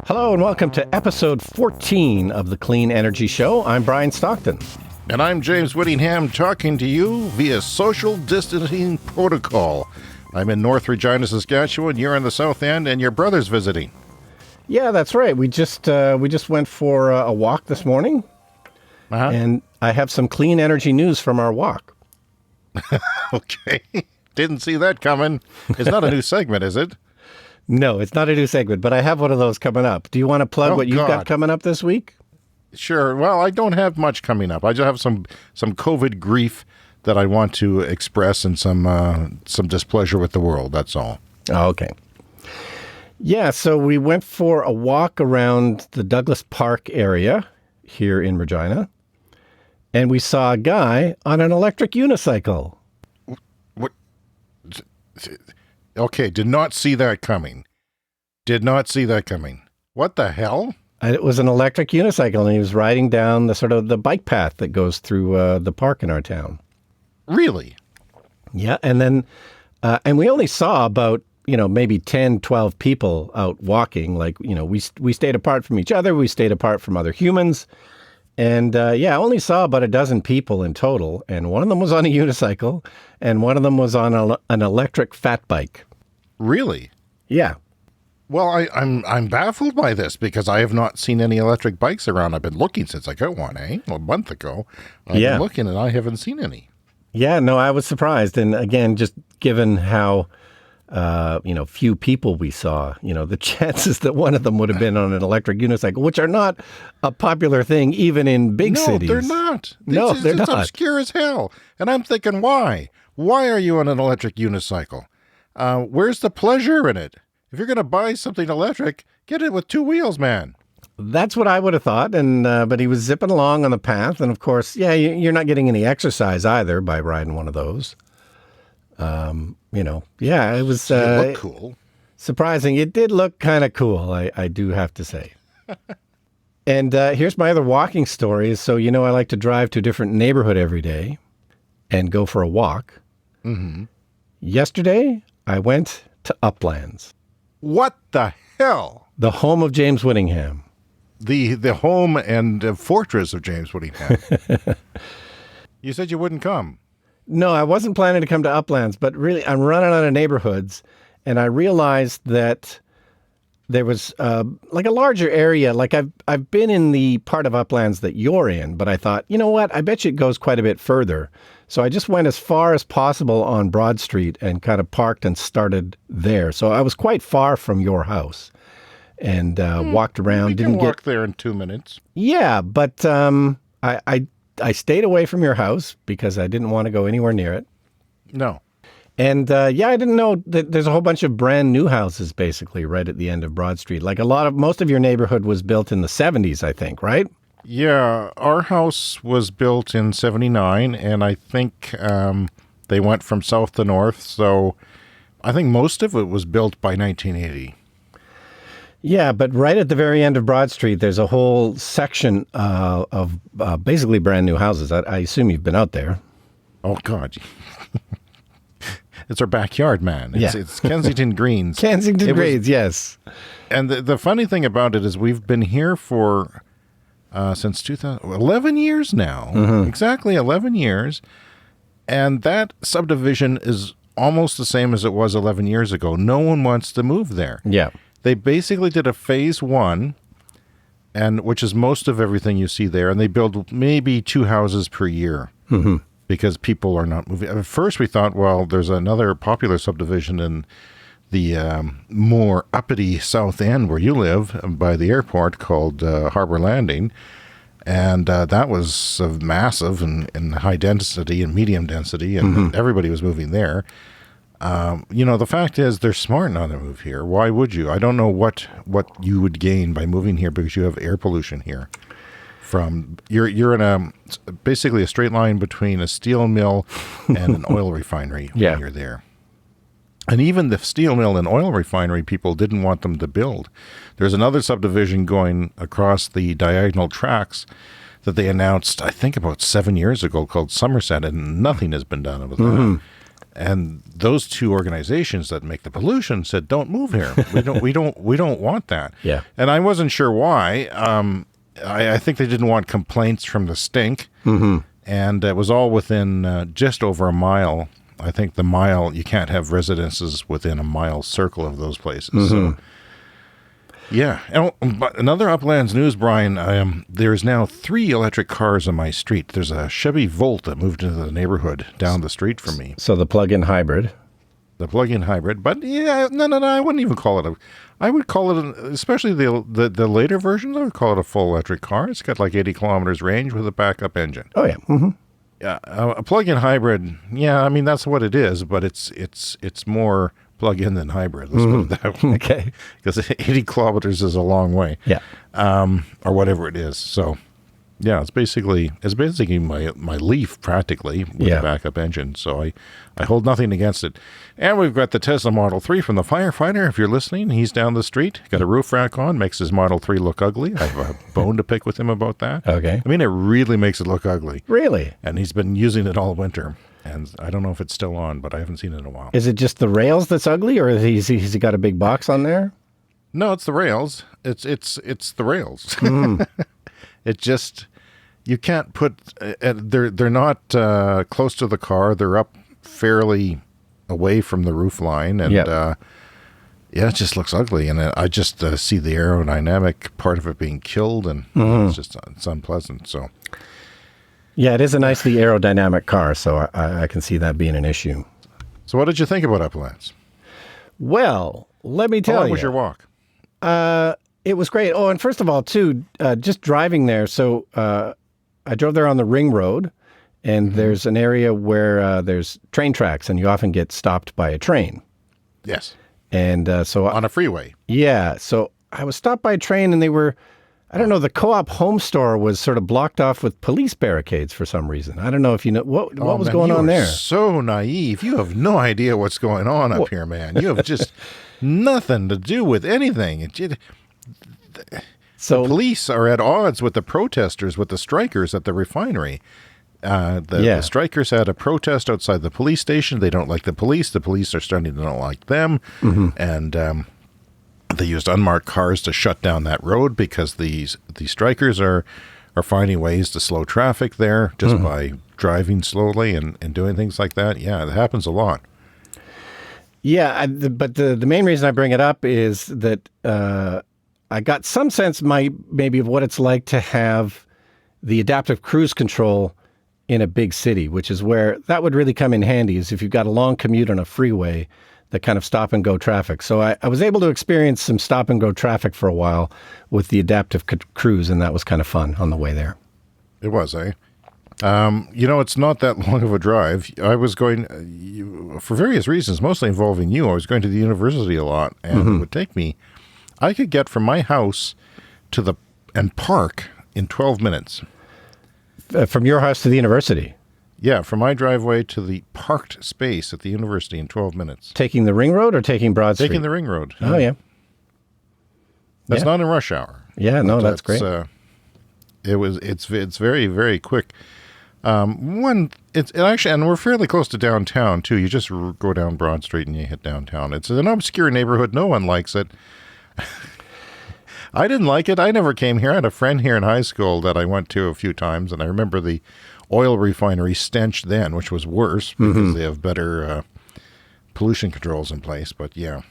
Hello and welcome to episode 14 of the Clean Energy Show. I'm Brian Stockton. And I'm James Whittingham talking to you via social distancing protocol. I'm in North Regina, Saskatchewan. You're in the South End, and your brother's visiting. Yeah, that's right. We just went for a walk this morning, and I have some clean energy news from our walk. Okay. Didn't see that coming. It's not a new segment, is it? No, it's not a new segment, but I have one of those coming up. Do you want to plug what you've got coming up this week? Sure. Well, I don't have much coming up. I just have some COVID grief that I want to express and some displeasure with the world. That's all. Oh, okay. Yeah, so we went for a walk around the Douglas Park area here in Regina, and we saw a guy on an electric unicycle. What? Okay, did not see that coming. What the hell? It was an electric unicycle, and he was riding down the bike path that goes through the park in our town. Really? Yeah, and then, and we only saw about, maybe 10, 12 people out walking. We stayed apart from each other. We stayed apart from other humans. And I only saw about a dozen people in total. And one of them was on a unicycle, and one of them was on an electric fat bike. Really? Yeah. Well, I'm baffled by this because I have not seen any electric bikes around. I've been looking since I got one, a month ago. I've been looking and I haven't seen any. Yeah, no, I was surprised. And again, just given how, few people we saw, the chances that one of them would have been on an electric unicycle, which are not a popular thing even in big cities. No, they're not. They're not. It's obscure as hell. And I'm thinking, why? Why are you on an electric unicycle? Where's the pleasure in it? If you're going to buy something electric, get it with two wheels, man. That's what I would have thought. And but he was zipping along on the path. And of course, you're not getting any exercise either by riding one of those. It was it looked cool. Surprising. It did look kind of cool, I do have to say. And here's my other walking story. So, I like to drive to a different neighborhood every day and go for a walk. Mm-hmm. Yesterday, I went to Uplands. What the hell? The home of James Whittingham. The home and fortress of James Whittingham. You said you wouldn't come. No, I wasn't planning to come to Uplands, but really I'm running out of neighborhoods, and I realized that there was a larger area. Like I've been in the part of Uplands that you're in, but I thought, you know what? I bet you it goes quite a bit further. So I just went as far as possible on Broad Street and kind of parked and started there. So I was quite far from your house and walked around. Didn't walk there in 2 minutes. Yeah, but I stayed away from your house because I didn't want to go anywhere near it. No. And I didn't know that there's a whole bunch of brand new houses basically right at the end of Broad Street. Like most of your neighborhood was built in the 70s, I think, right? Yeah, our house was built in 79, and I think they went from south to north, so I think most of it was built by 1980. Yeah, but right at the very end of Broad Street, there's a whole section of basically brand new houses. I assume you've been out there. Oh, God. It's our backyard, man. It's Kensington Greens. Kensington Greens, yes. And the funny thing about it is we've been here for... since 11 years now, exactly 11 years. And that subdivision is almost the same as it was 11 years ago. No one wants to move there. Yeah. They basically did a phase one, which is most of everything you see there. And they build maybe 2 houses per year because people are not moving. At first we thought, well, there's another popular subdivision in the more uppity South End where you live by the airport called Harbor Landing. And that was massive and high density and medium density, and everybody was moving there. The fact is they're smart not to move here. Why would you? I don't know what you would gain by moving here because you have air pollution here. You're in basically a straight line between a steel mill and an oil refinery when you're there. And even the steel mill and oil refinery people didn't want them to build. There's another subdivision going across the diagonal tracks that they announced, I think, about 7 years ago called Somerset, and nothing has been done with that. And those two organizations that make the pollution said, "Don't move here. We don't want that." Yeah. And I wasn't sure why. I think they didn't want complaints from the stink. Mm-hmm. And it was all within just over a mile. I think the mile, you can't have residences within a mile circle of those places. Mm-hmm. So, yeah. But another Uplands news, Brian, there's now 3 electric cars on my street. There's a Chevy Volt that moved into the neighborhood down the street from me. So the plug-in hybrid. The plug-in hybrid. But yeah, no, I wouldn't even call it I would call it, especially the later versions, I would call it a full electric car. It's got like 80 kilometers range with a backup engine. Oh, yeah. Mm-hmm. Yeah, a plug-in hybrid, yeah, I mean, that's what it is, but it's more plug-in than hybrid. Let's put it that way. Okay. Because 80 kilometers is a long way. Yeah. Or whatever it is. So, yeah, it's basically my Leaf practically with a backup engine. So I hold nothing against it. And we've got the Tesla Model 3 from the firefighter. If you're listening, he's down the street, got a roof rack on, makes his Model 3 look ugly. I have a bone to pick with him about that. Okay. I mean, it really makes it look ugly. Really? And he's been using it all winter. And I don't know if it's still on, but I haven't seen it in a while. Is it just the rails that's ugly, or has he got a big box on there? No, it's the rails. It's the rails. It just, you can't put, they're not close to the car. They're up fairly away from the roof line. And yeah, it just looks ugly. And I just see the aerodynamic part of it being killed, and it's unpleasant. So. Yeah, it is a nicely aerodynamic car, so I can see that being an issue. So what did you think about Uplands? Well, let me tell you. How long was your walk? It was great. Oh, and first of all, too, just driving there. So I drove there on the Ring Road, and there's an area where there's train tracks, and you often get stopped by a train. Yes. And so on a freeway. Yeah. So I was stopped by a train, and they were, I don't know, the Co-op Home Store was sort of blocked off with police barricades for some reason. I don't know if you know what was going on there. So naive. You have no idea what's going on up here, man. You have just nothing to do with anything. So the police are at odds with the protesters, with the strikers at the refinery. The strikers had a protest outside the police station. They don't like the police. The police are starting to not like them. And they used unmarked cars to shut down that road because the strikers are finding ways to slow traffic there just by driving slowly and doing things like that. Yeah, it happens a lot. Yeah, but the main reason I bring it up is that I got some sense maybe of what it's like to have the adaptive cruise control in a big city, which is where that would really come in handy, is if you've got a long commute on a freeway, that kind of stop and go traffic. So I was able to experience some stop and go traffic for a while with the adaptive cruise, and that was kind of fun on the way there. It was, eh? It's not that long of a drive. I was going, for various reasons, mostly involving you, I was going to the university a lot, and it would take me, I could get from my house to and park in 12 minutes. From your house to the university? Yeah, from my driveway to the parked space at the university in 12 minutes. Taking the Ring Road or taking Broad Street? Taking the Ring Road. Oh, yeah. That's not in rush hour. Yeah, no, that's great. It's very, very quick. It actually, and we're fairly close to downtown too. You just go down Broad Street and you hit downtown. It's an obscure neighborhood. No one likes it. I didn't like it. I never came here. I had a friend here in high school that I went to a few times, and I remember the oil refinery stench then, which was worse because they have better pollution controls in place. But yeah.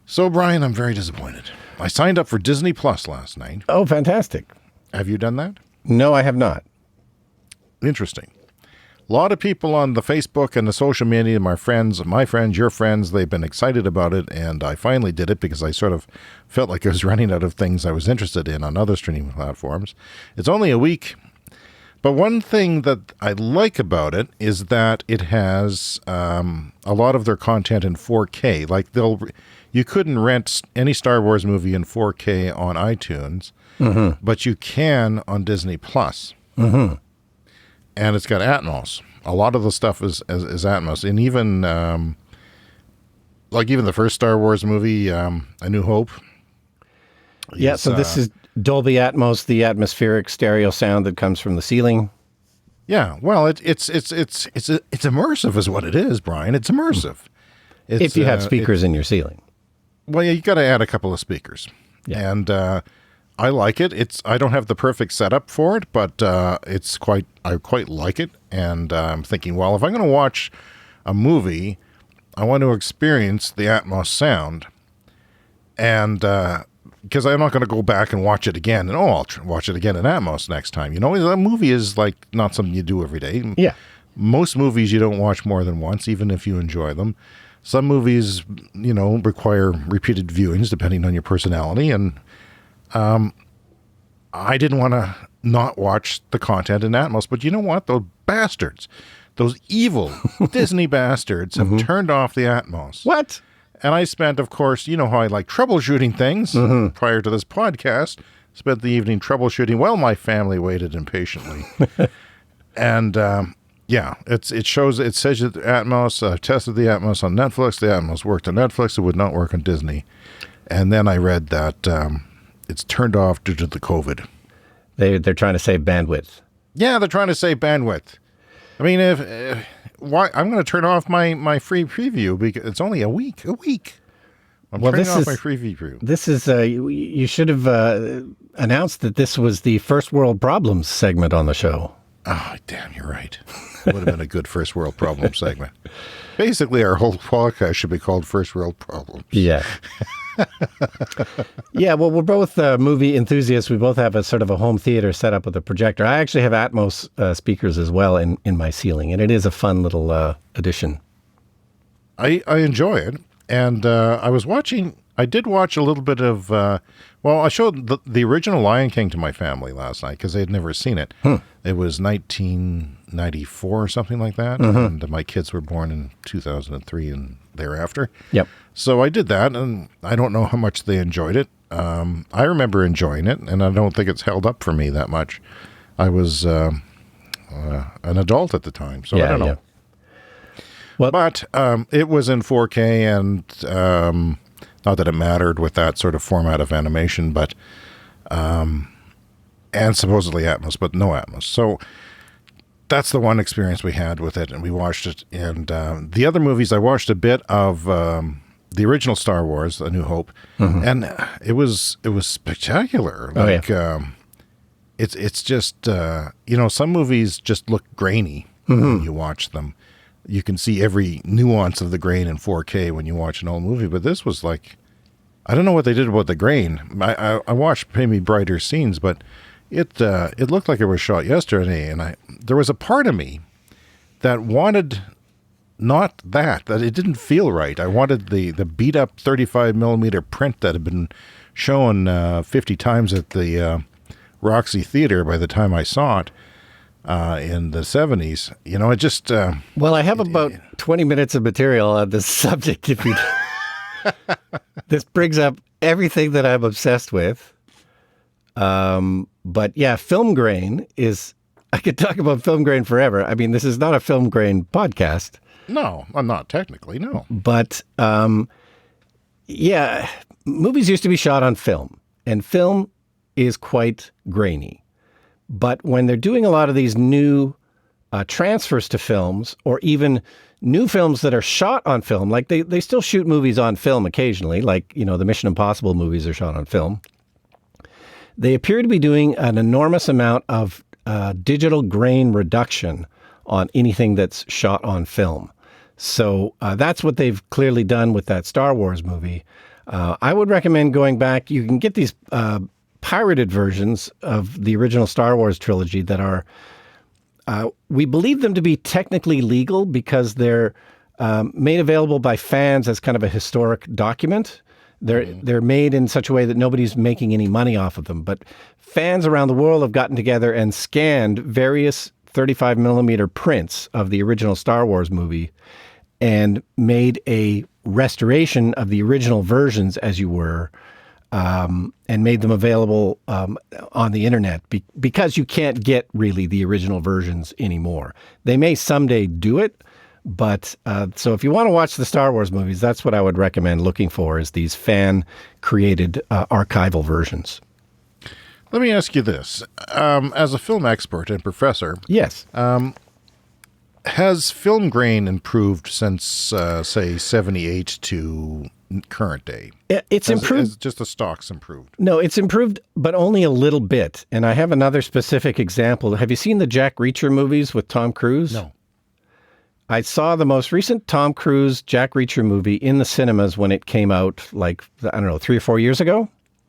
So, Brian, I'm very disappointed. I signed up for Disney Plus last night. Oh, fantastic. Have you done that? No, I have not. Interesting. A lot of people on the Facebook and the social media, my friends, your friends, they've been excited about it, and I finally did it because I sort of felt like I was running out of things I was interested in on other streaming platforms. It's only a week, but one thing that I like about it is that it has a lot of their content in 4K. Like you couldn't rent any Star Wars movie in 4K on iTunes, but you can on Disney Plus. And it's got Atmos. A lot of the stuff is Atmos. And even even the first Star Wars movie, A New Hope. Yeah, so this is Dolby Atmos, the atmospheric stereo sound that comes from the ceiling. Yeah, well, it's immersive, is what it is, Brian. It's immersive. It's, if you have speakers in your ceiling. Well, yeah, you got to add a couple of speakers, and I like it. I don't have the perfect setup for it, but I quite like it. And I'm thinking, well, if I'm going to watch a movie, I want to experience the Atmos sound, and because I'm not going to go back and watch it again, and I'll watch it again in Atmos next time. You know, a movie is like not something you do every day. Yeah. Most movies you don't watch more than once, even if you enjoy them. Some movies, you know, require repeated viewings depending on your personality, and I didn't want to not watch the content in Atmos. But you know what? Those bastards, those evil Disney bastards have turned off the Atmos. What? And I spent, of course, you know how I like troubleshooting things prior to this podcast. Spent the evening troubleshooting while my family waited impatiently. And yeah, it says that the Atmos, tested the Atmos on Netflix. The Atmos worked on Netflix. It would not work on Disney. And then I read that it's turned off due to the COVID. They're trying to save bandwidth. Yeah, they're trying to save bandwidth. I mean, why I'm going to turn off my free preview because it's only a week. I'm turning off my free preview. This is you should have announced that this was the first world problems segment on the show. Oh, damn, you're right. It would have been a good first world problem segment. Basically, our whole podcast should be called First World Problems. Yeah. Yeah, well, we're both movie enthusiasts. We both have a sort of a home theater set up with a projector. I actually have Atmos speakers as well in my ceiling, and it is a fun little addition. I enjoy it, and I did watch a little bit of, I showed the original Lion King to my family last night because they had never seen it. It was 1994 or something like that, and my kids were born in 2003 and thereafter. Yep. So I did that, and I don't know how much they enjoyed it. I remember enjoying it, and I don't think it's held up for me that much. I was an adult at the time, so I don't know. Yeah. Well, but it was in 4K, and not that it mattered with that sort of format of animation, but and supposedly Atmos, but no Atmos. So that's the one experience we had with it, and we watched it. And the other movies, I watched a bit of the original Star Wars, A New Hope, and it was spectacular. Like it's just some movies just look grainy when you watch them. You can see every nuance of the grain in 4K when you watch an old movie, but this was like, I don't know what they did about the grain. I watched maybe brighter scenes, but it looked like it was shot yesterday, and there was a part of me that wanted not that it didn't feel right. I wanted the beat up 35 millimeter print that had been shown 50 times at the Roxy Theater by the time I saw it. In the 70s, it just... well, I have about 20 minutes of material on this subject. If you, this brings up everything that I'm obsessed with. But yeah, film grain is... I could talk about film grain forever. I mean, this is not a film grain podcast. No, I'm not technically, no. But yeah, movies used to be shot on film, and film is quite grainy. But when they're doing a lot of these new transfers to films, or even new films that are shot on film, like they still shoot movies on film occasionally, like, the Mission Impossible movies are shot on film. They appear to be doing an enormous amount of digital grain reduction on anything that's shot on film. So that's what they've clearly done with that Star Wars movie. I would recommend going back. You can get these pirated versions of the original Star Wars trilogy that are, we believe them to be technically legal because they're made available by fans as kind of a historic document. They're made in such a way that nobody's making any money off of them. But fans around the world have gotten together and scanned various 35 millimeter prints of the original Star Wars movie and made a restoration of the original versions, as you were, and made them available on the internet because you can't get really the original versions anymore. They may someday do it, but so if you want to watch the Star Wars movies, that's what I would recommend looking for, is these fan-created archival versions. Let me ask you this. As a film expert and professor, Yes. has film grain improved since, say, 78 to current day? It's improved. Has just the stocks improved? No, it's improved, but only a little bit. And I have another specific example. Have you seen the Jack Reacher movies with Tom Cruise? No. I saw the most recent Tom Cruise Jack Reacher movie in the cinemas when it came out, like, I don't know, 3 or 4 years ago.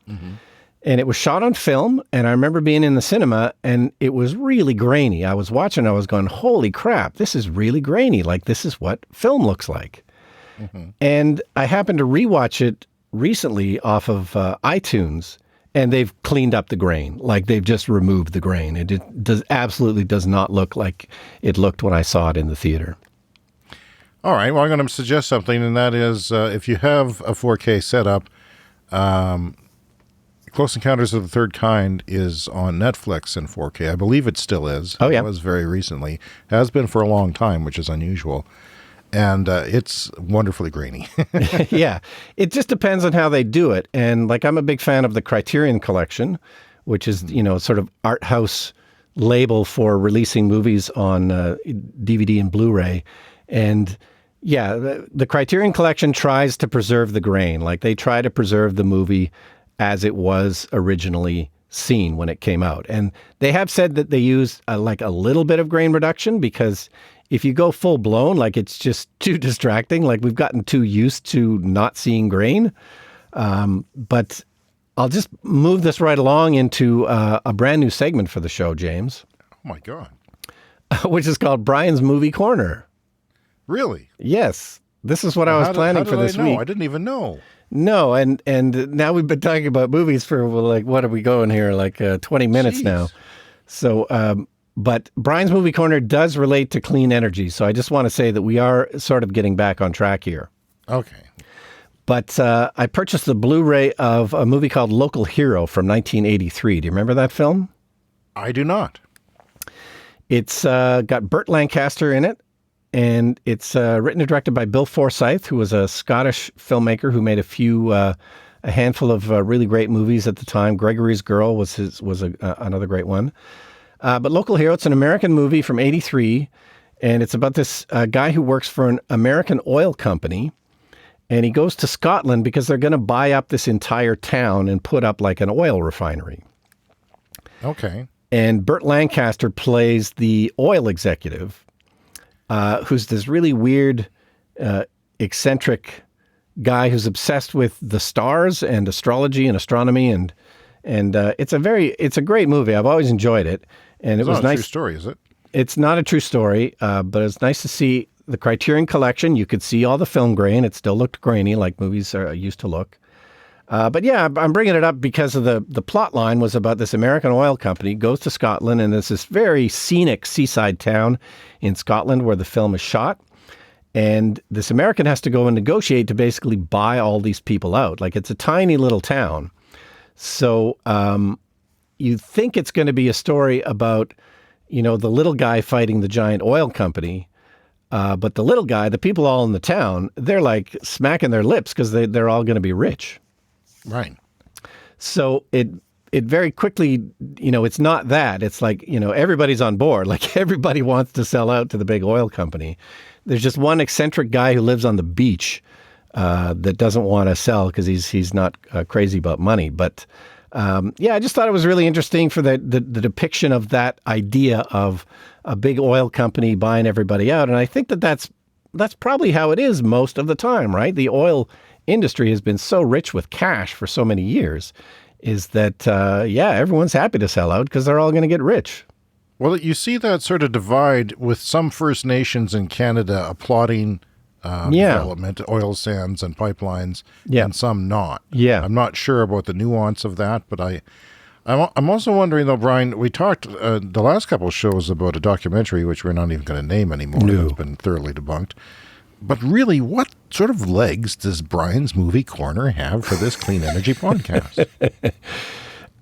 Mm-hmm. And it was shot on film. And I remember being in the cinema and it was really grainy. I was watching, I was going, holy crap, this is really grainy. Like, this is what film looks like. Mm-hmm. And I happened to rewatch it recently off of iTunes, and they've cleaned up the grain. Like, they've just removed the grain. It absolutely does not look like it looked when I saw it in the theater. All right. Well, I'm going to suggest something, and that is if you have a 4K setup, Close Encounters of the Third Kind is on Netflix in 4K. I believe it still is. Oh, yeah. It was very recently. Has been for a long time, which is unusual. And it's wonderfully grainy. Yeah. It just depends on how they do it. And, like, I'm a big fan of the Criterion Collection, which is, sort of art house label for releasing movies on DVD and Blu-ray. And yeah, the Criterion Collection tries to preserve the grain. Like, they try to preserve the movie as it was originally seen when it came out. And they have said that they use like a little bit of grain reduction, because if you go full blown, like, it's just too distracting. Like, we've gotten too used to not seeing grain. But I'll just move this right along into a brand new segment for the show, James. Oh my God. Which is called Brian's Movie Corner. Really? Yes. This is what I was planning for this week. I didn't even know. No, and now we've been talking about movies for, well, like, what are we going here? Like 20 minutes now. So, but Brian's Movie Corner does relate to clean energy. So I just want to say that we are sort of getting back on track here. Okay. But I purchased the Blu-ray of a movie called Local Hero from 1983. Do you remember that film? I do not. It's got Burt Lancaster in it. And it's written and directed by Bill Forsyth, who was a Scottish filmmaker who made a handful of really great movies at the time. Gregory's Girl was another great one. But Local Hero, it's an American movie from '83, and it's about this guy who works for an American oil company, and he goes to Scotland because they're going to buy up this entire town and put up like an oil refinery. Okay. And Burt Lancaster plays the oil executive, who's this really weird, eccentric guy who's obsessed with the stars and astrology and astronomy, and it's a great movie. I've always enjoyed it, and it was nice. It's not a true story, is it? It's not a true story, but it's nice to see the Criterion Collection. You could see all the film grain. It still looked grainy like movies used to look. But yeah, I'm bringing it up because of the plot line was about this American oil company goes to Scotland, and there's this very scenic seaside town in Scotland where the film is shot. And this American has to go and negotiate to basically buy all these people out. Like, it's a tiny little town. So you think it's going to be a story about, the little guy fighting the giant oil company. But the little guy, the people all in the town, they're like smacking their lips because they're all going to be rich. Right. So it very quickly, it's not that. It's like, everybody's on board. Like, everybody wants to sell out to the big oil company. There's just one eccentric guy who lives on the beach that doesn't want to sell because he's not crazy about money. But I just thought it was really interesting for the depiction of that idea of a big oil company buying everybody out. And I think that's probably how it is most of the time, right? The oil industry has been so rich with cash for so many years, is that, everyone's happy to sell out because they're all going to get rich. Well, you see that sort of divide with some First Nations in Canada applauding development, oil sands and pipelines, and some not. Yeah. I'm not sure about the nuance of that, but I'm also wondering, though, Brian, we talked the last couple of shows about a documentary, which we're not even going to name anymore. No. It's been thoroughly debunked. But really, what sort of legs does Brian's Movie Corner have for this clean energy podcast?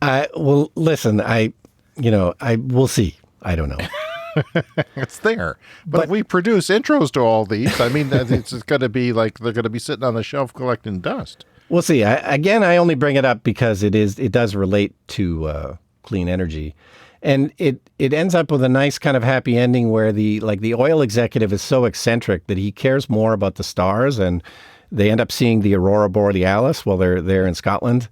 Well, listen, we'll see. I don't know. It's there. But if we produce intros to all these, I mean, it's going to be like they're going to be sitting on the shelf collecting dust. We'll see. I only bring it up because it does relate to clean energy. And it ends up with a nice kind of happy ending where the oil executive is so eccentric that he cares more about the stars, and they end up seeing the aurora borealis while they're there in Scotland.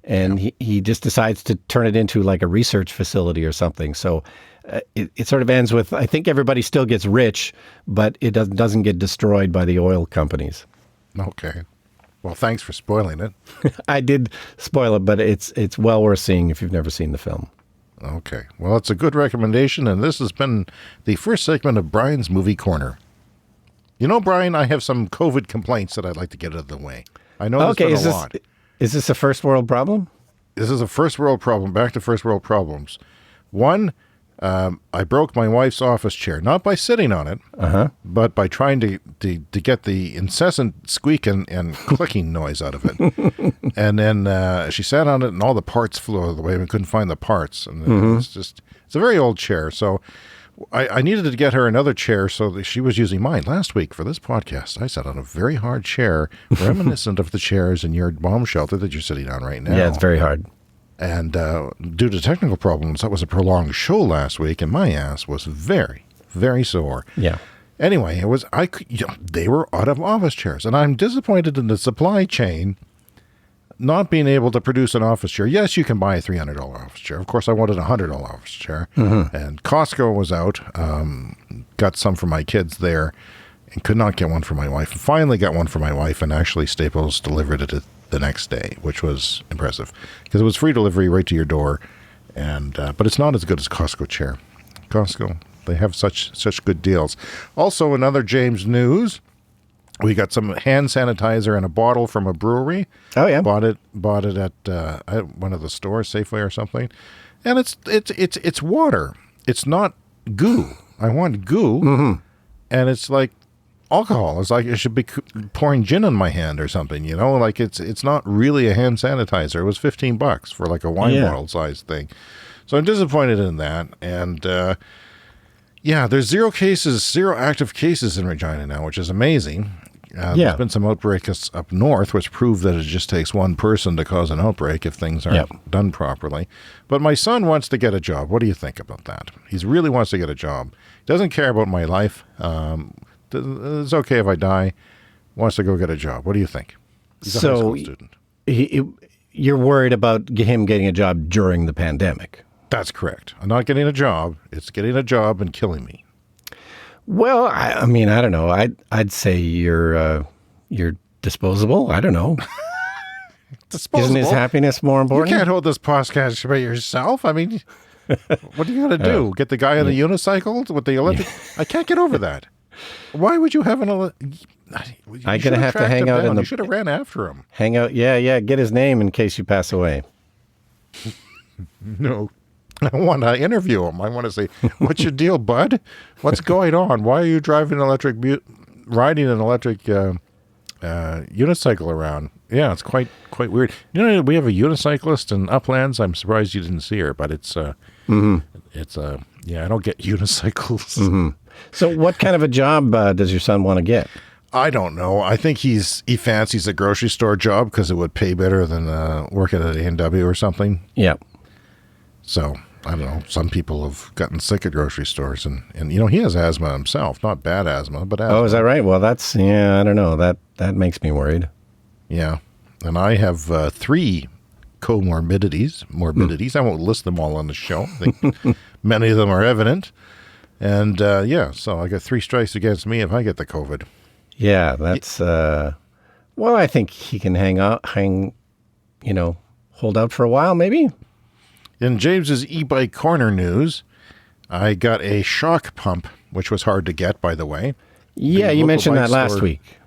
And he just decides to turn it into like a research facility or something. So it sort of ends with, I think everybody still gets rich, but it doesn't get destroyed by the oil companies. Okay. Well, thanks for spoiling it. I did spoil it, but it's well worth seeing if you've never seen the film. Okay. Well, it's a good recommendation, and this has been the first segment of Brian's Movie Corner. You know, Brian, I have some COVID complaints that I'd like to get out of the way. I know there's been a lot. Is this a first world problem? This is a first world problem. Back to first world problems. One, I broke my wife's office chair, not by sitting on it, but by trying to get the incessant squeak and clicking noise out of it. And then she sat on it, and all the parts flew out of the way. We couldn't find the parts. And it's a very old chair. So I needed to get her another chair, so that she was using mine. Last week for this podcast, I sat on a very hard chair, reminiscent of the chairs in your bomb shelter that you're sitting on right now. Yeah, it's very hard. And due to technical problems, that was a prolonged show last week, and my ass was very, very sore. Yeah. Anyway, they were out of office chairs, and I'm disappointed in the supply chain not being able to produce an office chair. Yes, you can buy a $300 office chair. Of course, I wanted a $100 office chair, and Costco was out. Got some for my kids there, and could not get one for my wife. Finally got one for my wife, and actually Staples delivered it the next day, which was impressive because it was free delivery right to your door. And but it's not as good as Costco chair. Costco, they have such good deals. Also, another James news. We got some hand sanitizer in a bottle from a brewery. Oh yeah, bought it at one of the stores, Safeway or something. And it's water. It's not goo. I want goo, and it's like alcohol. It's like I should be pouring gin in my hand or something. You know, like it's not really a hand sanitizer. It was $15 for like a wine bottle size thing. So I'm disappointed in that. And there's zero active cases in Regina now, which is amazing. There's been some outbreaks up north, which prove that it just takes one person to cause an outbreak if things aren't done properly. But my son wants to get a job. What do you think about that? He really wants to get a job. Doesn't care about my life. It's okay if I die. Wants to go get a job. What do you think? He's a high school student. You're worried about him getting a job during the pandemic. That's correct. I'm not getting a job. It's getting a job and killing me. Well, I mean, I don't know. I'd say you're disposable. I don't know. Disposable? Isn't his happiness more important? You can't hold this podcast by yourself. I mean, what do you got to do? Get the guy on the unicycle with the electric? I can't get over that. Why would you have an electric? I'm going to have to hang out in the... You should have ran after him. Hang out. Yeah. Get his name in case you pass away. No. I want to interview him. I want to say, what's your deal, bud? What's going on? Why are you riding an electric unicycle around? Yeah, it's quite weird. You know, we have a unicyclist in Uplands. I'm surprised you didn't see her, but it's I don't get unicycles. So what kind of a job does your son want to get? I don't know. I think he fancies a grocery store job because it would pay better than working at A&W or something. Yeah. So I don't know. Some people have gotten sick at grocery stores, and you know, he has asthma himself. Not bad asthma, but asthma. Oh, is that right? Well, I don't know. That makes me worried. Yeah. And I have 3 morbidities. I won't list them all on the show. I think many of them are evident. And so I got 3 strikes against me if I get the COVID. Yeah, that's well, I think he can hold out for a while, maybe. In James's e-bike corner news, I got a shock pump, which was hard to get, by the way. Yeah, you mentioned that last week.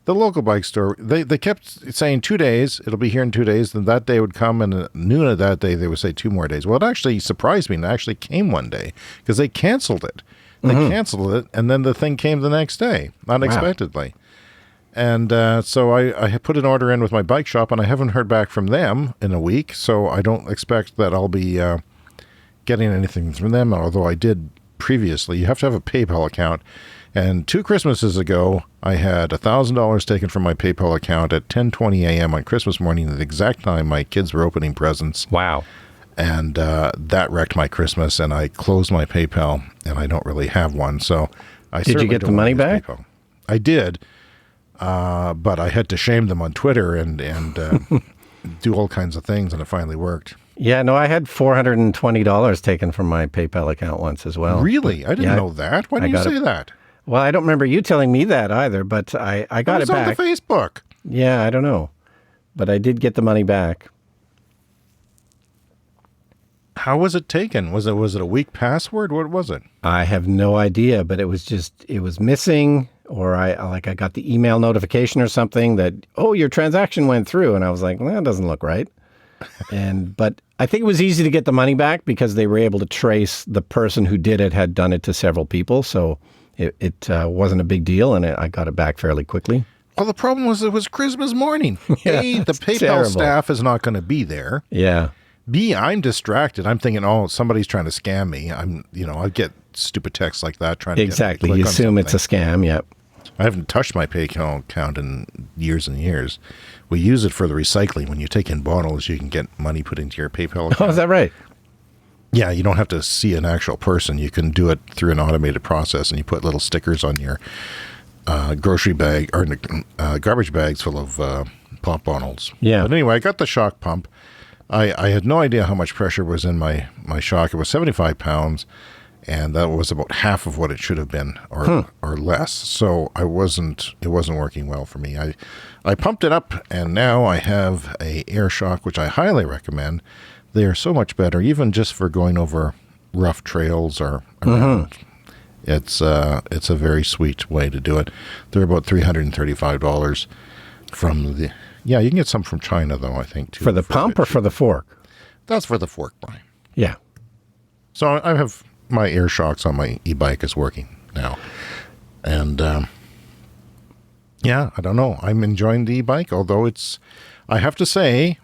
The local bike store, they kept saying 2 days, it'll be here in 2 days, then that day would come, and at noon of that day, they would say 2 more days. Well, it actually surprised me, and it actually came one day, because they canceled it. They canceled it, and then the thing came the next day, unexpectedly. Wow. And so I had put an order in with my bike shop, and I haven't heard back from them in a week, so I don't expect that I'll be getting anything from them, although I did previously. You have to have a PayPal account. And 2 Christmases ago, I had $1,000 taken from my PayPal account at 10:20 a.m. on Christmas morning, at the exact time my kids were opening presents. Wow. And that wrecked my Christmas, and I closed my PayPal, and I don't really have one. So I Did you get the money back? PayPal. I did, but I had to shame them on Twitter and do all kinds of things, and it finally worked. Yeah, no, I had $420 taken from my PayPal account once as well. Really? I didn't know that. Why did you say that? Well, I don't remember you telling me that either, but I got it back. It was on the Facebook. Yeah, I don't know. But I did get the money back. How was it taken? Was it a weak password? What was it? I have no idea, but it was missing, or I got the email notification or something that, oh, your transaction went through. And I was like, well, that doesn't look right. But I think it was easy to get the money back because they were able to trace the person who did it had done it to several people. So it wasn't a big deal, and I got it back fairly quickly. Well, the problem was it was Christmas morning. Yeah, A, the PayPal terrible. staff is not going to be there. Yeah. B, I'm distracted. I'm thinking, oh, somebody's trying to scam me. I get stupid texts like that trying to Exactly. Get me to You click on assume it's a something. scam. Yep. I haven't touched my PayPal account in years and years. We use it for the recycling. When you take in bottles, you can get money put into your PayPal account. Oh, is that right? Yeah, you don't have to see an actual person. You can do it through an automated process, and you put little stickers on your grocery bag or garbage bags full of pop bottles. Yeah. But anyway, I got the shock pump. I had no idea how much pressure was in my shock. It was 75 pounds, and that was about half of what it should have been, or less. So it wasn't working well for me. I pumped it up, and now I have a air shock, which I highly recommend. They are so much better, even just for going over rough trails or around. It's a very sweet way to do it. They're about $335 from the. Yeah, you can get some from China, though, I think, too. For the pump or for the fork? That's for the fork, Brian. Yeah. So I have my air shocks on my e-bike is working now. And, yeah, I don't know. I'm enjoying the e-bike, although I have to say,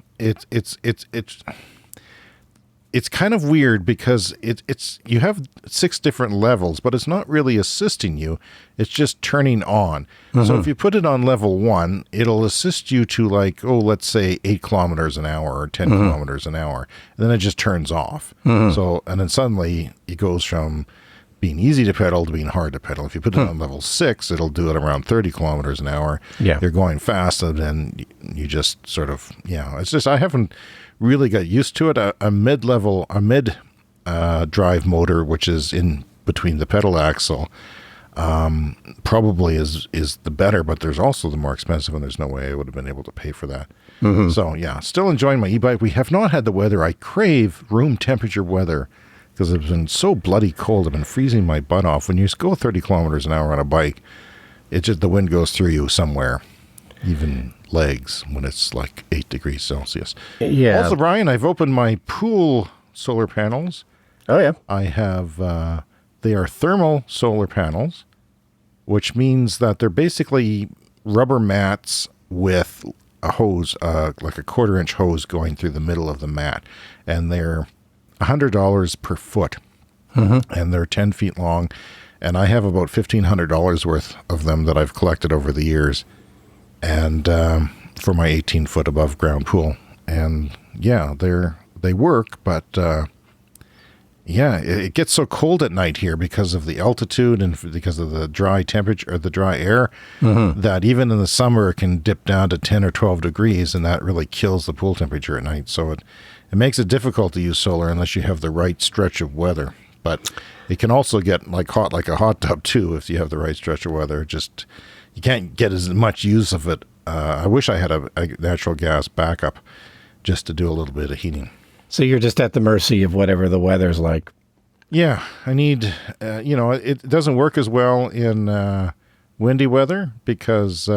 it's kind of weird because it's you have 6 different levels, but it's not really assisting you. It's just turning on. So if you put it on level 1, it'll assist you to let's say 8 kilometers an hour or 10 kilometers an hour. And then it just turns off. So, and then suddenly it goes from being easy to pedal to being hard to pedal. If you put it on level 6, it'll do it around 30 kilometers an hour. Yeah. You're going fast, and then you just sort of, it's just, I haven't really got used to it. A mid drive motor, which is in between the pedal axle, probably is the better, but there's also the more expensive, and there's no way I would have been able to pay for that. So yeah, still enjoying my e-bike. We have not had the weather. I crave room temperature weather because it's been so bloody cold. I've been freezing my butt off. When you go 30 kilometers an hour on a bike, it just, the wind goes through you somewhere, even legs, when it's like 8 degrees Celsius. Yeah. Also, Brian, I've opened my pool solar panels. Oh, yeah. I have, they are thermal solar panels, which means that they're basically rubber mats with a hose, like a 1/4-inch hose going through the middle of the mat. And they're $100 per foot. And they're 10 feet long. And I have about $1,500 worth of them that I've collected over the years. And for my 18-foot above ground pool. And yeah, they work, but it gets so cold at night here because of the altitude and because of the dry temperature or the dry air that even in the summer it can dip down to 10 or 12 degrees, and that really kills the pool temperature at night. So it makes it difficult to use solar unless you have the right stretch of weather. But it can also get hot like a hot tub too if you have the right stretch of weather. Just you can't get as much use of it. I wish I had a natural gas backup just to do a little bit of heating. So you're just at the mercy of whatever the weather's like. Yeah, I need, it doesn't work as well in windy weather because,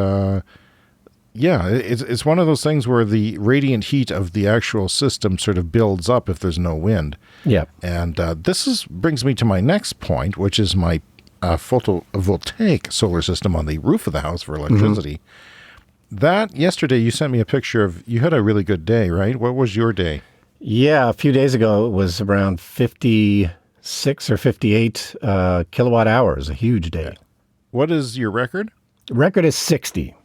it's one of those things where the radiant heat of the actual system sort of builds up if there's no wind. Yeah. And brings me to my next point, which is my photovoltaic solar system on the roof of the house for electricity. That, yesterday you sent me a picture of, you had a really good day, right? What was your day? Yeah, a few days ago, it was around 56 or 58 kilowatt hours, a huge day. What is your record? Record is 60.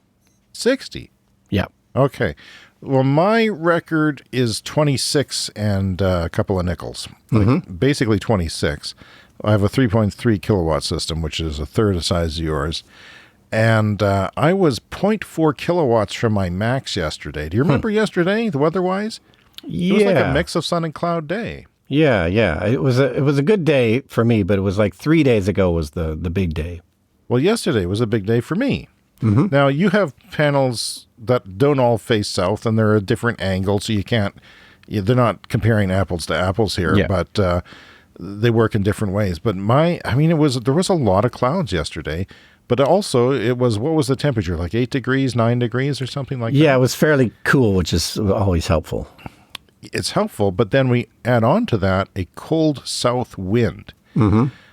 60. Yeah. Okay. Well, my record is 26 and a couple of nickels. Basically 26. I have a 3.3 kilowatt system, which is a third the size of yours. And I was 0.4 kilowatts from my max yesterday. Do you remember yesterday, the weather-wise? It was like a mix of sun and cloud day. Yeah. It was a good day for me, but it was like 3 days ago was the big day. Well, yesterday was a big day for me. Now, you have panels that don't all face south, and they're a different angle, so you can't, they're not comparing apples to apples here, but they work in different ways. But there was a lot of clouds yesterday, but also what was the temperature, like 8 degrees, 9 degrees or something like that? Yeah, it was fairly cool, which is always helpful. It's helpful, but then we add on to that a cold south wind.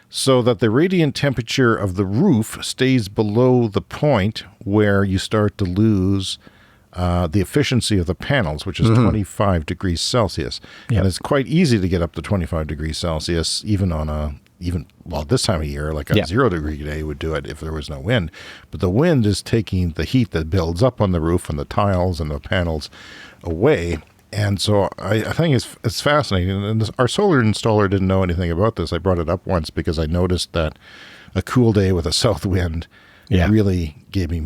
So that the radiant temperature of the roof stays below the point where you start to lose the efficiency of the panels, which is 25 degrees Celsius. Yep. And it's quite easy to get up to 25 degrees Celsius, even on this time of year, like a 0 degree day would do it if there was no wind. But the wind is taking the heat that builds up on the roof and the tiles and the panels away. And so I think it's fascinating. And our solar installer didn't know anything about this. I brought it up once because I noticed that a cool day with a south wind really gave me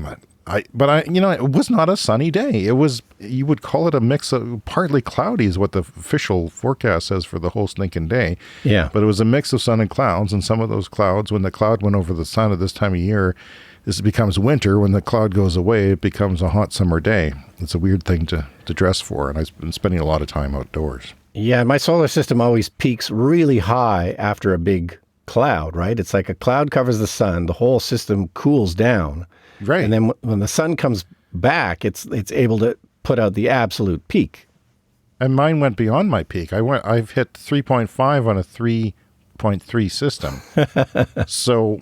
it was not a sunny day. It was, you would call it a mix of partly cloudy is what the official forecast says for the whole stinking day. Yeah. But it was a mix of sun and clouds, and some of those clouds, when the cloud went over the sun at this time of year, this becomes winter. When the cloud goes away, it becomes a hot summer day. It's a weird thing to dress for, and I've been spending a lot of time outdoors. Yeah, my solar system always peaks really high after a big cloud, right? It's like a cloud covers the sun, the whole system cools down. Right. And then when the sun comes back, it's able to put out the absolute peak. And mine went beyond my peak. I've hit 3.5 on a 3.3 system. So,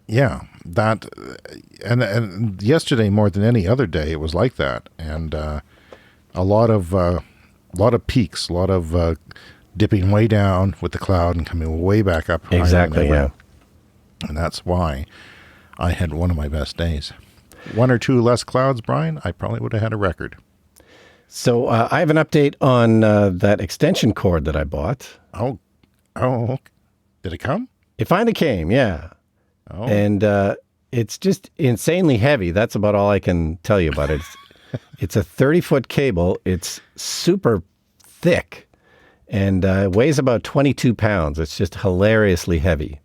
yeah, that and yesterday more than any other day it was like that, and a lot of peaks, a lot of dipping way down with the cloud and coming way back up. Exactly, yeah. And that's why I had one of my best days. 1 or 2 less clouds, Brian, I probably would have had a record. So I have an update on that extension cord that I bought. Oh, did it come? It finally came, yeah. Oh. And it's just insanely heavy. That's about all I can tell you about it. It's a 30-foot cable. It's super thick and weighs about 22 pounds. It's just hilariously heavy.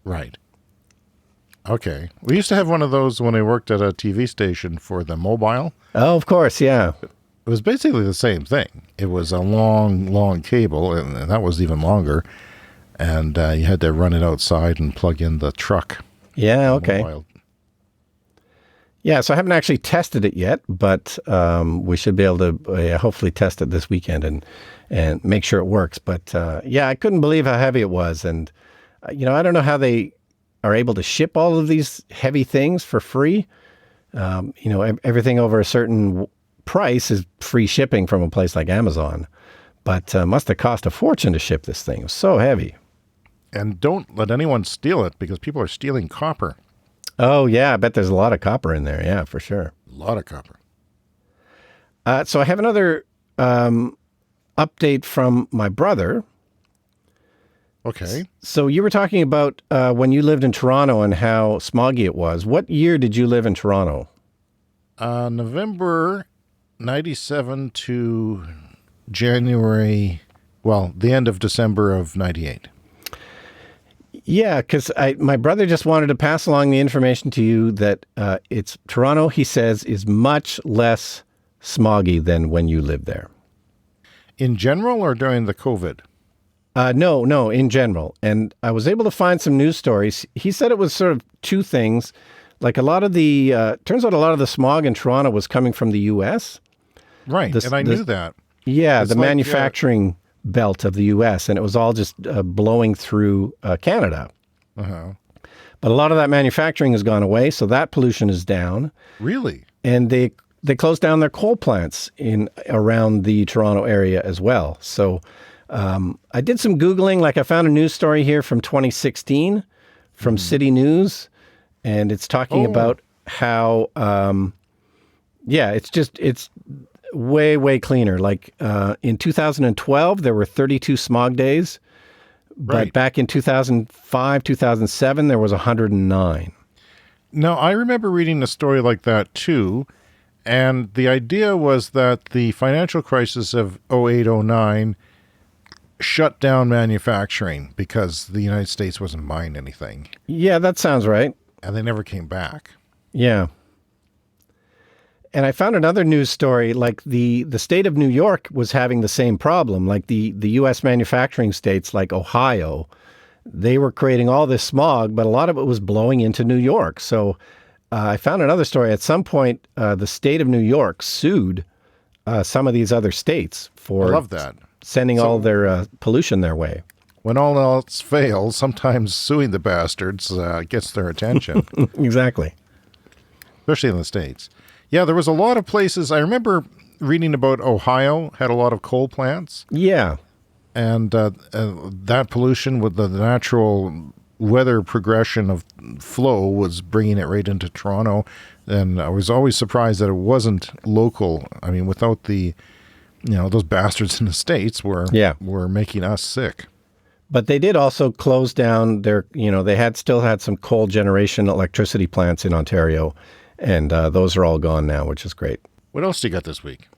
Right. Okay. We used to have one of those when I worked at a TV station for the mobile. Oh, of course, yeah. It was basically the same thing. It was a long, long cable, and that was even longer. And you had to run it outside and plug in the truck. Yeah, okay. Mobile. Yeah, so I haven't actually tested it yet, but we should be able to hopefully test it this weekend and make sure it works. But yeah, I couldn't believe how heavy it was. And, I don't know how they are able to ship all of these heavy things for free. Everything over a certain price is free shipping from a place like Amazon. But must have cost a fortune to ship this thing. It was so heavy. And don't let anyone steal it, because people are stealing copper. Oh, yeah. I bet there's a lot of copper in there. Yeah, for sure. A lot of copper. So I have another update from my brother. Okay. So you were talking about when you lived in Toronto and how smoggy it was. What year did you live in Toronto? November 97 to January, the end of December of 98. Yeah, because my brother just wanted to pass along the information to you that it's Toronto, he says, is much less smoggy than when you lived there. In general or during the COVID? No, in general. And I was able to find some news stories. He said it was sort of two things. Like turns out a lot of the smog in Toronto was coming from the U.S. Right, and I knew that. Yeah, it's manufacturing belt of the U.S., and it was all just blowing through Canada. Uh-huh. But a lot of that manufacturing has gone away, so that pollution is down. Really? And they closed down their coal plants around the Toronto area as well. So I did some Googling. Like I found a news story here from 2016 from City News, and it's talking about how, it's way, way cleaner. Like in 2012, there were 32 smog days. But Right. back in 2005, 2007, there was 109. Now, I remember reading a story like that too. And the idea was that the financial crisis of 08, 09 shut down manufacturing because the United States wasn't buying anything. Yeah, that sounds right. And they never came back. Yeah. And I found another news story, like the state of New York was having the same problem. Like the U.S. manufacturing states like Ohio, they were creating all this smog, but a lot of it was blowing into New York. So I found another story. At some point, the state of New York sued some of these other states for I love that. sending all their pollution their way. When all else fails, sometimes suing the bastards gets their attention, Exactly. especially in the States. Yeah, there was a lot of places. I remember reading about Ohio had a lot of coal plants. Yeah. And that pollution with the natural weather progression of flow was bringing it right into Toronto. And I was always surprised that it wasn't local. I mean, without those bastards in the States were making us sick. But they did also close down they still had some coal generation electricity plants in Ontario. And those are all gone now, which is great. What else do you got this week?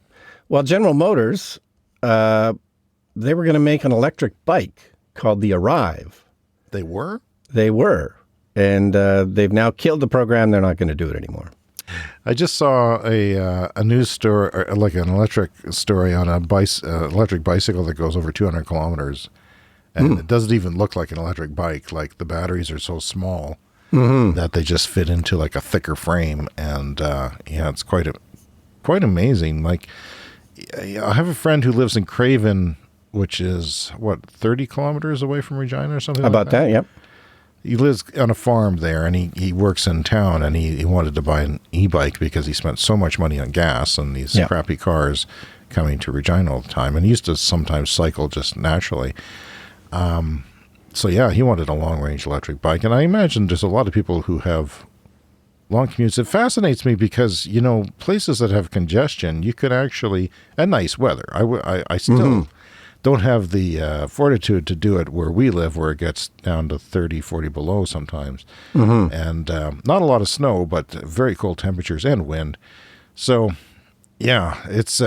Well, General Motors, they were going to make an electric bike called the Arrive. They were? They were. And they've now killed the program. They're not going to do it anymore. I just saw a news story, or like an electric story on a electric bicycle that goes over 200 kilometers. And it doesn't even look like an electric bike. Like the batteries are so small that they just fit into like a thicker frame. And it's quite amazing. Like I have a friend who lives in Craven, which is 30 kilometers away from Regina or something About like that? Yep. He lives on a farm there, and he works in town, and he wanted to buy an e-bike because he spent so much money on gas and these crappy cars coming to Regina all the time. And he used to sometimes cycle just naturally. So yeah, he wanted a long-range electric bike. And I imagine there's a lot of people who have long commutes. It fascinates me because, places that have congestion, you could actually, and nice weather. I still don't have the fortitude to do it where we live, where it gets down to 30, 40 below sometimes. And not a lot of snow, but very cold temperatures and wind. So yeah, it's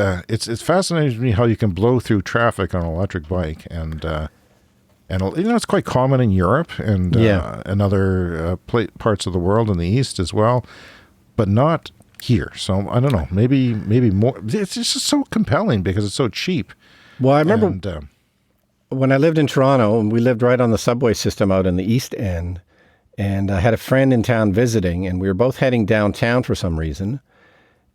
fascinating to me how you can blow through traffic on an electric bike. And it's quite common in Europe and other parts of the world in the East as well, but not here. So I don't know, maybe more. It's just so compelling because it's so cheap. Well, I remember when I lived in Toronto, and we lived right on the subway system out in the East End, and I had a friend in town visiting, and we were both heading downtown for some reason.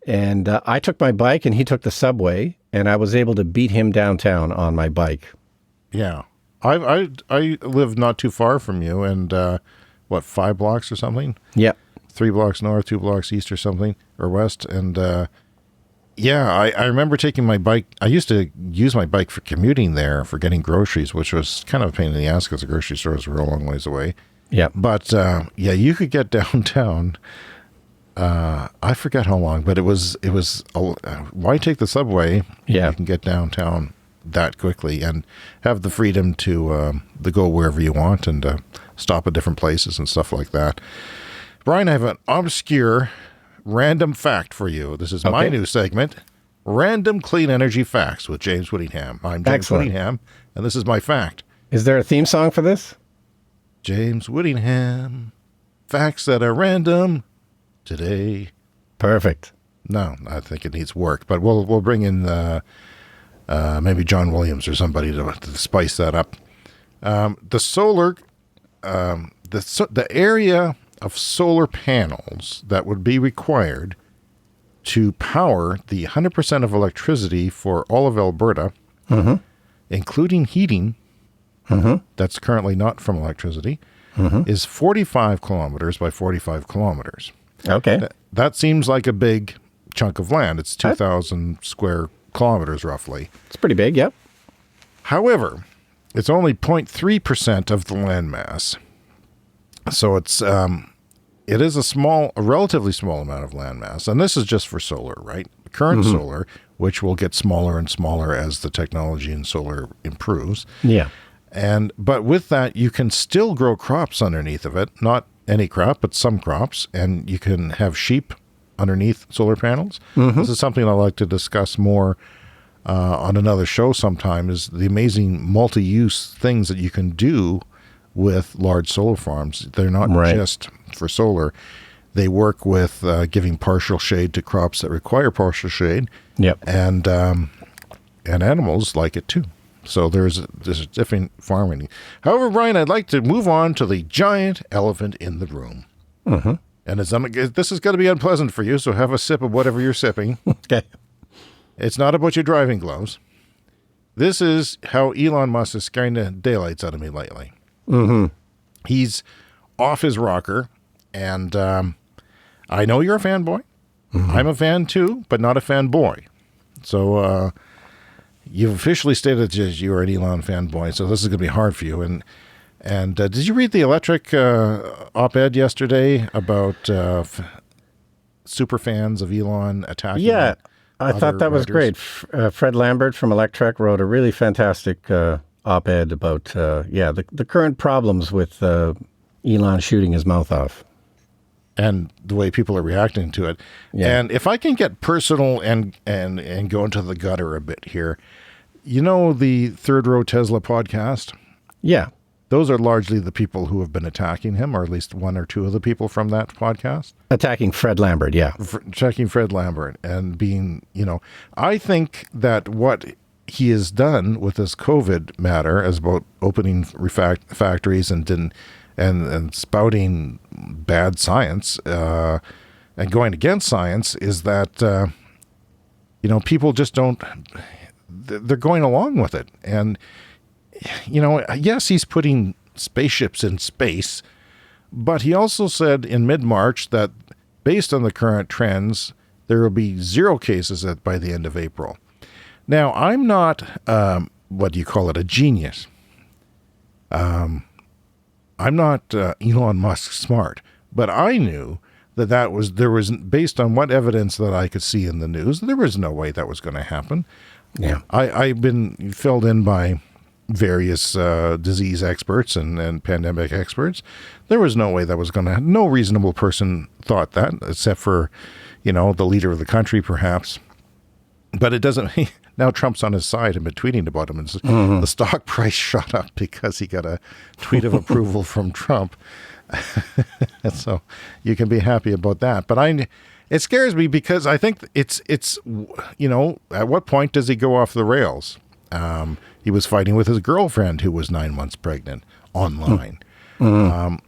And I took my bike, and he took the subway, and I was able to beat him downtown on my bike. Yeah. I live not too far from you, and 5 blocks or something? Yeah. 3 blocks north, 2 blocks east or something, or west. And I remember taking my bike. I used to use my bike for commuting there, for getting groceries, which was kind of a pain in the ass because the grocery stores were a long ways away. Yeah. But you could get downtown. I forget how long, but it was why take the subway? Yeah. You can get downtown that quickly and have the freedom to go wherever you want and stop at different places and stuff like that. Brian, I have an obscure random fact for you. This is my new segment, Random Clean Energy Facts with James Whittingham. I'm James Whittingham, and this is my fact. Is there a theme song for this? James Whittingham, facts that are random today. Perfect. No, I think it needs work, but we'll bring in maybe John Williams or somebody to spice that up. The solar, the area of solar panels that would be required to power the 100% of electricity for all of Alberta, including heating, that's currently not from electricity, is 45 kilometers by 45 kilometers. Okay. That seems like a big chunk of land. It's 2,000 square kilometers roughly. It's pretty big, yep. However, it's only 0.3% of the land mass. So it is a relatively small amount of land mass. And this is just for solar, right? Current solar which will get smaller and smaller as the technology in solar improves. Yeah. But with that, you can still grow crops underneath of it, not any crop, but some crops, and you can have sheep underneath solar panels. This is something I'd like to discuss more on another show sometime, is the amazing multi-use things that you can do with large solar farms. They're not just for solar. They work with giving partial shade to crops that require partial shade. Yep. And animals like it too. So there's different farming. However, Brian, I'd like to move on to the giant elephant in the room. And this is going to be unpleasant for you, so have a sip of whatever you're sipping. Okay. It's not about your driving gloves. This is how Elon Musk is scaring the daylights out of me lately. He's off his rocker, and I know you're a fanboy. I'm a fan too, but not a fanboy. So you've officially stated that you are an Elon fanboy, so this is going to be hard for you. And did you read the Electrek op-ed yesterday about super fans of Elon attacking? Yeah, I thought that was great. Fred Lambert from Electrek wrote a really fantastic op-ed about the current problems with Elon shooting his mouth off. And the way people are reacting to it. Yeah. And if I can get personal and go into the gutter a bit here, you know the Third Row Tesla podcast? Yeah. Those are largely the people who have been attacking him, or at least one or two of the people from that podcast. Attacking Fred Lambert, yeah. Attacking Fred Lambert and being, I think that what he has done with this COVID matter, as about opening factories and spouting bad science and going against science, is that, people just don't, they're going along with it. And, yes, he's putting spaceships in space, but he also said in mid-March that based on the current trends, there will be 0 cases by the end of April. Now, I'm not, a genius. I'm not Elon Musk smart, but I knew there was based on what evidence that I could see in the news, there was no way that was going to happen. Yeah. I've been filled in by various disease experts and pandemic experts. There was no way that was going to happen. No reasonable person thought that, except for, the leader of the country, perhaps. But it doesn't. Now Trump's on his side and been tweeting about him, and the stock price shot up because he got a tweet of approval from Trump. So you can be happy about that. But it scares me because I think it's at what point does he go off the rails? He was fighting with his girlfriend who was 9 months pregnant online. And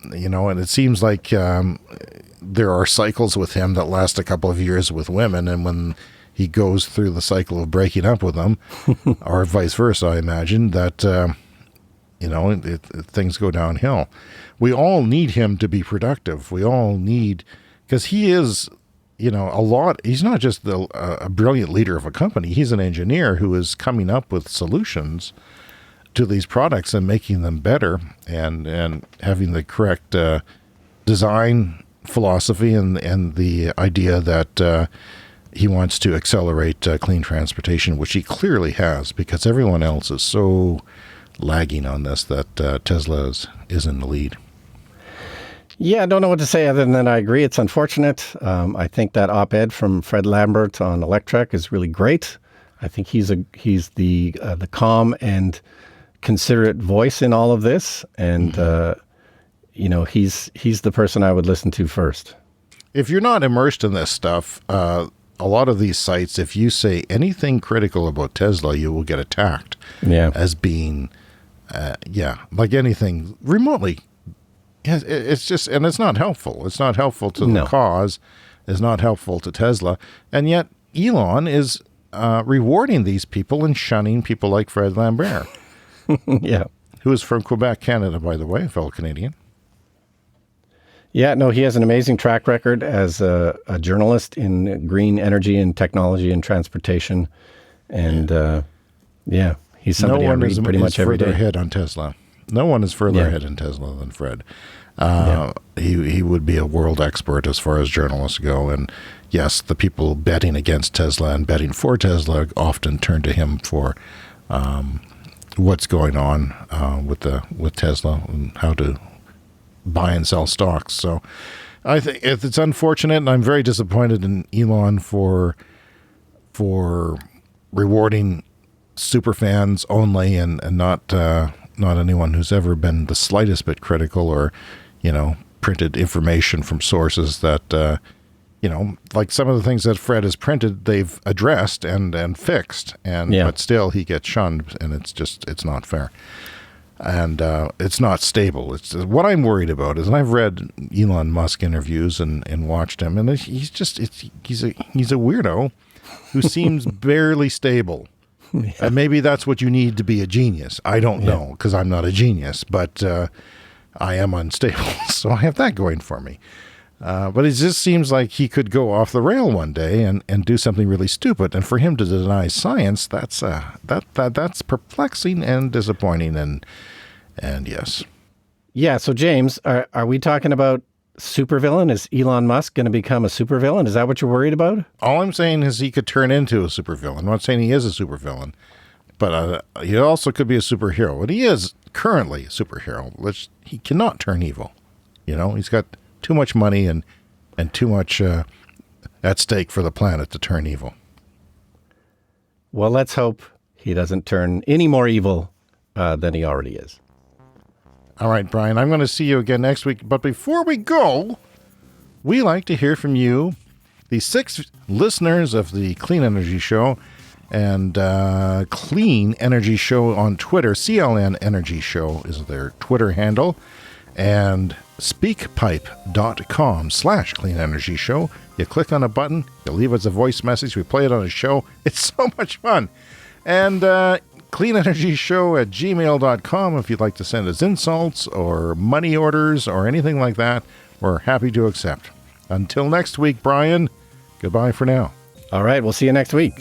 it seems like there are cycles with him that last a couple of years with women, and when he goes through the cycle of breaking up with them, or vice versa, I imagine, that, things go downhill. We all need him to be productive. We all need, because he is, he's not just a brilliant leader of a company. He's an engineer who is coming up with solutions to these products and making them better and having the correct design philosophy and the idea that he wants to accelerate clean transportation, which he clearly has, because everyone else is so lagging on this that Tesla is in the lead. Yeah, I don't know what to say other than I agree. It's unfortunate. I think that op-ed from Fred Lambert on Electrek is really great. I think he's the calm and considerate voice in all of this, and he's the person I would listen to first. If you're not immersed in this stuff, a lot of these sites, if you say anything critical about Tesla, you will get attacked as being, like anything remotely. It's just, and it's not helpful. It's not helpful to the cause. It's not helpful to Tesla. And yet Elon is rewarding these people and shunning people like Fred Lambert. Who is from Quebec, Canada, by the way, a fellow Canadian. Yeah, no, he has an amazing track record as a journalist in green energy and technology and transportation. And he's somebody I read pretty much every day. No one is further ahead on Tesla. No one is further ahead in Tesla than Fred. he would be a world expert as far as journalists go. And yes, the people betting against Tesla and betting for Tesla often turn to him for what's going on with Tesla and how to buy and sell stocks. So I think it's unfortunate, and I'm very disappointed in Elon for rewarding superfans only, and not anyone who's ever been the slightest bit critical or, printed information from sources that, like some of the things that Fred has printed, they've addressed and fixed, but still he gets shunned, and it's not fair. And it's not stable. It's what I'm worried about is, and I've read Elon Musk interviews and watched him, and he's a weirdo who seems barely stable. Yeah. And maybe that's what you need to be a genius. I don't know, because I'm not a genius, but I am unstable, so I have that going for me. But it just seems like he could go off the rail one day and do something really stupid. And for him to deny science, that's perplexing and disappointing. And yes. Yeah. So James, are we talking about supervillain? Is Elon Musk going to become a supervillain? Is that what you're worried about? All I'm saying is he could turn into a supervillain. I'm not saying he is a supervillain, but he also could be a superhero. And he is currently a superhero, which he cannot turn evil. He's got too much money and too much at stake for the planet to turn evil. Well, let's hope he doesn't turn any more evil than he already is. All right, Brian, I'm going to see you again next week. But before we go, we like to hear from you, the 6 listeners of the Clean Energy Show and Clean Energy Show on Twitter. CLN Energy Show is their Twitter handle. And speakpipe.com/Clean Energy Show. You click on a button, you leave us a voice message, we play it on a show. It's so much fun. And cleanenergyshow@gmail.com if you'd like to send us insults or money orders or anything like that. We're happy to accept. Until next week, Brian, goodbye for now. All right, we'll see you next week.